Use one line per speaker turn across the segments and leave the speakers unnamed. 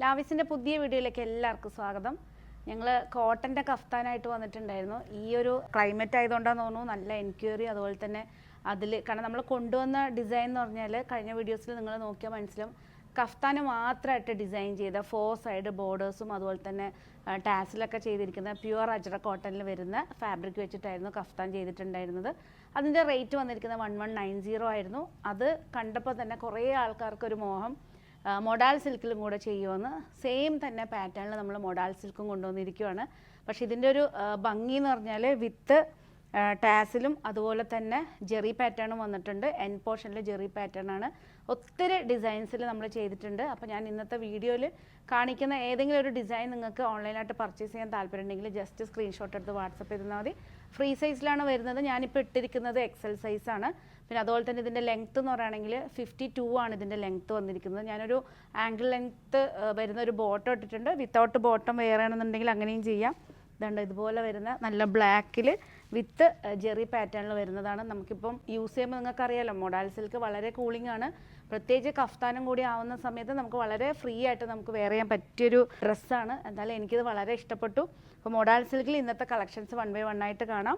ലാവിസിൻ്റെ പുതിയ വീഡിയോയിലേക്ക് എല്ലാവർക്കും സ്വാഗതം. ഞങ്ങൾ കോട്ടൻ്റെ കഫ്താനായിട്ട് വന്നിട്ടുണ്ടായിരുന്നു. ഈ ഒരു ക്ലൈമറ്റ് ആയതുകൊണ്ടാണെന്ന് തോന്നുന്നു നല്ല എൻക്വയറി. അതുപോലെ തന്നെ കാരണം നമ്മൾ കൊണ്ടുവന്ന ഡിസൈൻ എന്ന് പറഞ്ഞാൽ കഴിഞ്ഞ വീഡിയോസിൽ നിങ്ങൾ നോക്കിയാൽ മനസ്സിലാവും, കഫ്താന് മാത്രമായിട്ട് ഡിസൈൻ ചെയ്ത 4 സൈഡ് ബോർഡേഴ്സും അതുപോലെ തന്നെ ടാസിലൊക്കെ ചെയ്തിരിക്കുന്ന പ്യുവർ അജ്ര കോട്ടണിൽ വരുന്ന ഫാബ്രിക് വെച്ചിട്ടായിരുന്നു കഫ്താൻ ചെയ്തിട്ടുണ്ടായിരുന്നത്. അതിൻ്റെ റേറ്റ് വന്നിരിക്കുന്നത് 1190 ആയിരുന്നു. അത് കണ്ടപ്പോൾ തന്നെ കുറേ ആൾക്കാർക്കൊരു മോഹം, മൊഡാൽ സിൽക്കിലും കൂടെ ചെയ്യുമെന്ന്. സെയിം തന്നെ പാറ്റേണിൽ നമ്മൾ മൊഡാൽ സിൽക്കും കൊണ്ടുവന്നിരിക്കുകയാണ്. പക്ഷേ ഇതിൻ്റെ ഒരു ഭംഗി എന്ന് പറഞ്ഞാൽ വിത്ത് ടാസിലും അതുപോലെ തന്നെ ജെറി പാറ്റേണും വന്നിട്ടുണ്ട്. എൻ പോർഷനിൽ ജെറി പാറ്റേൺ ആണ്. ഒത്തിരി ഡിസൈൻസിൽ നമ്മൾ ചെയ്തിട്ടുണ്ട്. അപ്പോൾ ഞാൻ ഇന്നത്തെ വീഡിയോയിൽ കാണിക്കുന്ന ഏതെങ്കിലും ഒരു ഡിസൈൻ നിങ്ങൾക്ക് ഓൺലൈനായിട്ട് പർച്ചേസ് ചെയ്യാൻ താല്പര്യമുണ്ടെങ്കിൽ ജസ്റ്റ് സ്ക്രീൻഷോട്ട് എടുത്ത് വാട്സപ്പ് ചെയ്താൽ മതി. ഫ്രീ സൈസിലാണ് വരുന്നത്. ഞാനിപ്പോൾ ഇട്ടിരിക്കുന്നത് എക്സൽ സൈസാണ്. പിന്നെ അതുപോലെ തന്നെ ഇതിൻ്റെ ലെങ്ത്ത് എന്ന് പറയുകയാണെങ്കിൽ 52 ആണ് ഇതിൻ്റെ ലെങ്ത്ത് വന്നിരിക്കുന്നത്. ഞാനൊരു ആംഗിൾ ലെങ്ത്ത് വരുന്ന ഒരു ബോട്ടം ഇട്ടിട്ടുണ്ട്. വിത്തൗട്ട് ബോട്ടം വേറെയാണെന്നുണ്ടെങ്കിൽ അങ്ങനെയും ചെയ്യാം. ഇതുണ്ട്, ഇതുപോലെ വരുന്ന നല്ല ബ്ലാക്കിൽ വിത്ത് ജെറി പാറ്റേണിൽ വരുന്നതാണ്. നമുക്കിപ്പം യൂസ് ചെയ്യുമ്പോൾ നിങ്ങൾക്കറിയാലോ, മൊഡാൽ സിൽക്ക് വളരെ കൂളിംഗ് ആണ്. പ്രത്യേകിച്ച് കഫ്താനും കൂടി ആവുന്ന സമയത്ത് നമുക്ക് വളരെ ഫ്രീ ആയിട്ട് നമുക്ക് വെയർ ചെയ്യാൻ പറ്റിയൊരു ഡ്രസ്സാണ്. എന്തായാലും എനിക്കിത് വളരെ ഇഷ്ടപ്പെട്ടു. അപ്പോൾ മൊഡാൽ സിൽക്കിൽ ഇന്നത്തെ കളക്ഷൻസ് 1 by 1 ആയിട്ട് കാണാം.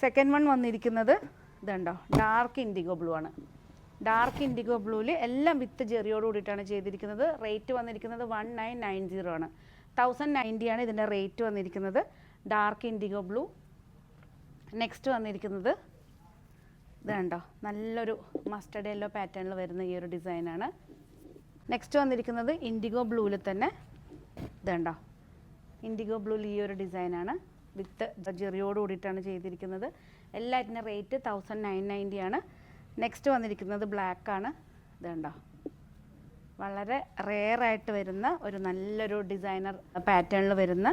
സെക്കൻഡ് വൺ വന്നിരിക്കുന്നത് ഇതുണ്ടോ, ഡാർക്ക് ഇൻഡിഗോ ബ്ലൂ ആണ്. ഡാർക്ക് ഇൻഡിഗോ ബ്ലൂവിൽ എല്ലാം വിത്ത് ജെറിയോട് കൂടിയിട്ടാണ് ചെയ്തിരിക്കുന്നത്. റേറ്റ് വന്നിരിക്കുന്നത് 1990 ആണ്. 1090 ആണ് ഇതിൻ്റെ റേറ്റ് വന്നിരിക്കുന്നത്. Dark IndiGo blue. നെക്സ്റ്റ് വന്നിരിക്കുന്നത് ഇത് കണ്ടോ, നല്ലൊരു മസ്റ്റർഡ് യെല്ലോ പാറ്റേണിൽ വരുന്ന ഈ ഒരു ഡിസൈനാണ്. നെക്സ്റ്റ് വന്നിരിക്കുന്നത് ഇൻഡിഗോ ബ്ലൂവിൽ തന്നെ ഇത് കണ്ടോ, ഇൻഡിഗോ ബ്ലൂവിൽ ഈ ഒരു ഡിസൈനാണ്. വിത്ത് ജെറിയോട് കൂടിയിട്ടാണ് ചെയ്തിരിക്കുന്നത്. എല്ലാറ്റിൻ്റെ റേറ്റ് 1990 ആണ്. നെക്സ്റ്റ് വന്നിരിക്കുന്നത് ബ്ലാക്ക് ആണ്. ഇത് കണ്ടോ, വളരെ റെയറായിട്ട് വരുന്ന ഒരു നല്ലൊരു ഡിസൈനർ പാറ്റേണിൽ വരുന്ന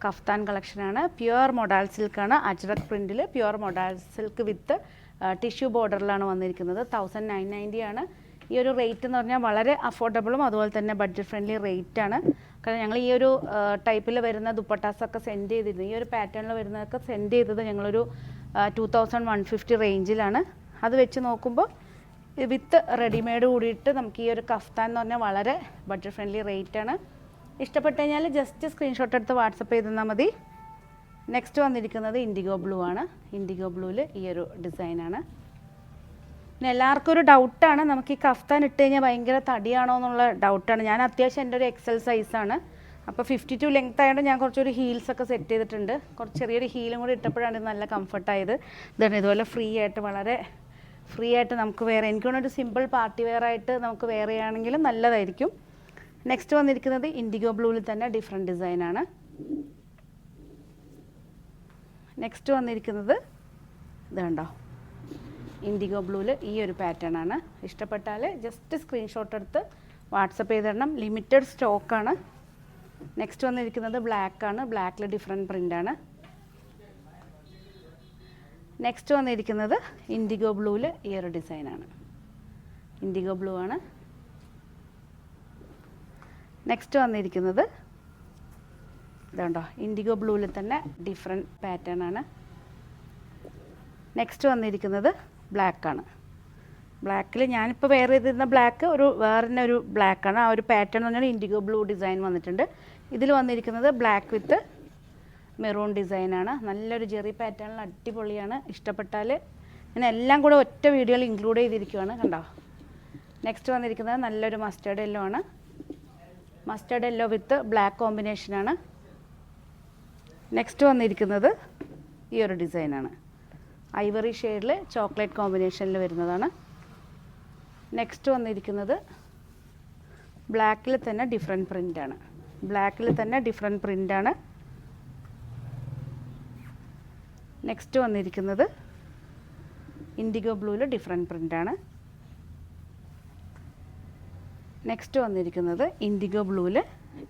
കഫ്താൻ കളക്ഷനാണ്. പ്യുവർ മൊഡാൽ സിൽക്കാണ്. അജ്രക് പ്രിൻറ്റിൽ pure modal silk with tissue ബോർഡറിലാണ് വന്നിരിക്കുന്നത്. 1990 ആണ്. ഈ ഒരു റേറ്റ് എന്ന് പറഞ്ഞാൽ വളരെ അഫോർഡബിളും അതുപോലെ തന്നെ ബഡ്ജറ്റ് ഫ്രണ്ട്ലി റേറ്റാണ്. കാരണം ഞങ്ങൾ ഈ ഒരു ടൈപ്പിൽ വരുന്ന ദുപ്പട്ടാസൊക്കെ സെൻഡ് ചെയ്തിരുന്നു. ഈ ഒരു പാറ്റേണിൽ വരുന്നതൊക്കെ സെൻഡ് ചെയ്തത് ഞങ്ങളൊരു 2150 റേഞ്ചിലാണ്. അത് വെച്ച് നോക്കുമ്പോൾ വിത്ത് റെഡിമെയ്ഡ് കൂടിയിട്ട് നമുക്ക് ഈ ഒരു കഫ്താൻ എന്ന് പറഞ്ഞാൽ വളരെ ബഡ്ജറ്റ് ഫ്രണ്ട്ലി റേറ്റാണ്. ഇഷ്ടപ്പെട്ട് കഴിഞ്ഞാൽ ജസ്റ്റ് സ്ക്രീൻഷോട്ട് എടുത്ത് വാട്സപ്പ് ചെയ്ത് തന്നാൽ മതി. നെക്സ്റ്റ് വന്നിരിക്കുന്നത് ഇൻഡിഗോ ബ്ലൂ ആണ്. ഇൻഡിഗോ ബ്ലൂവിൽ ഈ ഒരു ഡിസൈനാണ്. പിന്നെ എല്ലാവർക്കും ഒരു ഡൗട്ടാണ്, നമുക്ക് ഈ കഫ്താൻ ഇട്ട് കഴിഞ്ഞാൽ ഭയങ്കര തടിയാണോ എന്നുള്ള ഡൗട്ടാണ്. ഞാൻ അത്യാവശ്യം എൻ്റെ ഒരു എക്സൽ സൈസാണ്. അപ്പോൾ 52 ലെങ്ത് ആയതുകൊണ്ട് ഞാൻ കുറച്ചൊരു ഹീൽസൊക്കെ സെറ്റ് ചെയ്തിട്ടുണ്ട്. കുറച്ച് ചെറിയൊരു ഹീലും കൂടി ഇട്ടപ്പോഴാണ് ഇത് നല്ല കംഫർട്ടായത്. ഇതാണ് ഇതുപോലെ ഫ്രീ ആയിട്ട്, വളരെ ഫ്രീ ആയിട്ട് നമുക്ക് വേറെ, എനിക്ക് തോന്നുന്നു ഒരു സിമ്പിൾ പാർട്ടി വെയർ ആയിട്ട് നമുക്ക് വേറെ ചെയ്യുകയാണെങ്കിലും നല്ലതായിരിക്കും. നെക്സ്റ്റ് വന്നിരിക്കുന്നത് ഇൻഡിഗോ ബ്ലൂവിൽ തന്നെ ഡിഫറെൻറ്റ് ഡിസൈനാണ്. നെക്സ്റ്റ് വന്നിരിക്കുന്നത് ഇത് കണ്ടോ, ഇൻഡിഗോ ബ്ലൂവിൽ ഈ ഒരു പാറ്റേൺ ആണ്. ഇഷ്ടപ്പെട്ടാൽ ജസ്റ്റ് സ്ക്രീൻഷോട്ട് എടുത്ത് വാട്സപ്പ് ചെയ്തിടണം. ലിമിറ്റഡ് സ്റ്റോക്കാണ്. നെക്സ്റ്റ് വന്നിരിക്കുന്നത് ബ്ലാക്ക് ആണ്. ബ്ലാക്കിൽ ഡിഫറെൻറ്റ് പ്രിൻ്റാണ്. നെക്സ്റ്റ് വന്നിരിക്കുന്നത് ഇൻഡിഗോ ബ്ലൂവിൽ ഈ ഒരു ഡിസൈനാണ്. ഇൻഡിഗോ ബ്ലൂ ആണ്. നെക്സ്റ്റ് വന്നിരിക്കുന്നത് ഇതുണ്ടോ, ഇൻഡിഗോ ബ്ലൂവിൽ തന്നെ ഡിഫറെൻറ്റ് പാറ്റേൺ ആണ്. നെക്സ്റ്റ് വന്നിരിക്കുന്നത് ബ്ലാക്ക് ആണ്. ബ്ലാക്കിൽ ഞാനിപ്പോൾ വെയർ ചെയ്തിരുന്ന ബ്ലാക്ക് വേറെ ഒരു ബ്ലാക്കാണ്. ആ ഒരു പാറ്റേൺ എന്ന് പറഞ്ഞാൽ ഇൻഡിഗോ ബ്ലൂ ഡിസൈൻ വന്നിട്ടുണ്ട്. ഇതിൽ വന്നിരിക്കുന്നത് ബ്ലാക്ക് വിത്ത് മെറൂൺ ഡിസൈനാണ്. നല്ലൊരു ജെറി പാറ്റേണിൽ അടിപൊളിയാണ്. ഇഷ്ടപ്പെട്ടാൽ ഞാൻ എല്ലാം കൂടെ ഒറ്റ വീഡിയോയിൽ ഇൻക്ലൂഡ് ചെയ്തിരിക്കുകയാണ്. കണ്ടോ. നെക്സ്റ്റ് വന്നിരിക്കുന്നത് നല്ലൊരു മസ്റ്റേർഡ് യെല്ലോ ആണ്. മസ്റ്റേർഡ് യെല്ലോ വിത്ത് ബ്ലാക്ക് കോമ്പിനേഷനാണ്. നെക്സ്റ്റ് വന്നിരിക്കുന്നത് ഈ ഒരു ഡിസൈനാണ്. ഐവറി ഷെയ്ഡിൽ ചോക്ലേറ്റ് കോമ്പിനേഷനിൽ വരുന്നതാണ്. നെക്സ്റ്റ് വന്നിരിക്കുന്നത് ബ്ലാക്കിൽ തന്നെ ഡിഫറെൻറ്റ് പ്രിൻ്റാണ്. ബ്ലാക്കിൽ തന്നെ ഡിഫറെൻറ്റ് പ്രിൻ്റാണ്. നെക്സ്റ്റ് വന്നിരിക്കുന്നത് ഇൻഡിഗോ ബ്ലൂവിൽ ഡിഫറെൻറ്റ് പ്രിൻ്റാണ്. നെക്സ്റ്റ് വന്നിരിക്കുന്നത് ഇൻഡിഗോ ബ്ലൂവിൽ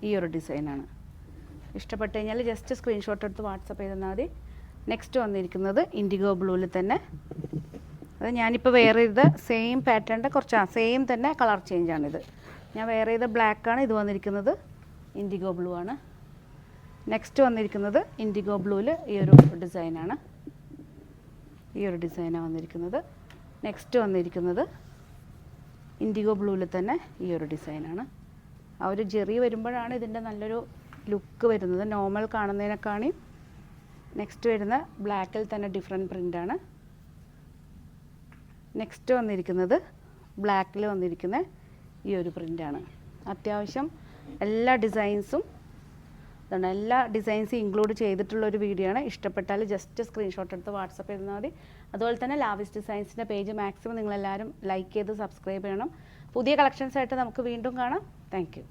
ഈ ഒരു ഡിസൈനാണ്. ഇഷ്ടപ്പെട്ട് കഴിഞ്ഞാൽ ജസ്റ്റ് സ്ക്രീൻഷോട്ട് എടുത്ത് വാട്സപ്പ് ചെയ്ത് തന്നാൽ മതി. നെക്സ്റ്റ് വന്നിരിക്കുന്നത് ഇൻഡിഗോ ബ്ലൂവിൽ തന്നെ, അത് ഞാനിപ്പോൾ വെയർ ചെയ്ത സെയിം പാറ്റേണിൻ്റെ കുറച്ച് സെയിം തന്നെ കളർ ചേഞ്ചാണിത്. ഞാൻ വെയർ ചെയ്ത ബ്ലാക്കാണ്. ഇത് വന്നിരിക്കുന്നത് ഇൻഡിഗോ ബ്ലൂ ആണ്. നെക്സ്റ്റ് വന്നിരിക്കുന്നത് ഇൻഡിഗോ ബ്ലൂവിൽ ഈ ഒരു ഡിസൈനാണ്. ഈ ഒരു ഡിസൈനാണ് വന്നിരിക്കുന്നത്. നെക്സ്റ്റ് വന്നിരിക്കുന്നത് ഇൻഡിഗോ ബ്ലൂവിൽ തന്നെ ഈ ഒരു ഡിസൈനാണ്. ആ ഒരു ജെറി വരുമ്പോഴാണ് ഇതിൻ്റെ നല്ലൊരു ലുക്ക് വരുന്നത്. നോർമൽ കാണുന്നതിനേക്കാളും നെക്സ്റ്റ് വരുന്ന ബ്ലാക്കിൽ തന്നെ ഡിഫറെൻറ്റ് പ്രിൻ്റാണ്. നെക്സ്റ്റ് വന്നിരിക്കുന്നത് ബ്ലാക്കിൽ വന്നിരിക്കുന്ന ഈ ഒരു പ്രിൻ്റാണ്. അത്യാവശ്യം എല്ലാ ഡിസൈൻസും ഇതാണ്, എല്ലാ ഡിസൈൻസും ഇൻക്ലൂഡ് ചെയ്തിട്ടുള്ളൊരു വീഡിയോ ആണ്. ഇഷ്ടപ്പെട്ടാൽ ജസ്റ്റ് സ്ക്രീൻഷോട്ട് എടുത്ത് വാട്സപ്പ് ചെയ്താൽ മതി. അതുപോലെ തന്നെ ലാവിഷ് ഡിസൈൻസിൻ്റെ പേജ് മാക്സിമം നിങ്ങളെല്ലാവരും ലൈക്ക് ചെയ്ത് സബ്സ്ക്രൈബ് ചെയ്യണം. പുതിയ കളക്ഷൻസായിട്ട് നമുക്ക് വീണ്ടും കാണാം. Thank you.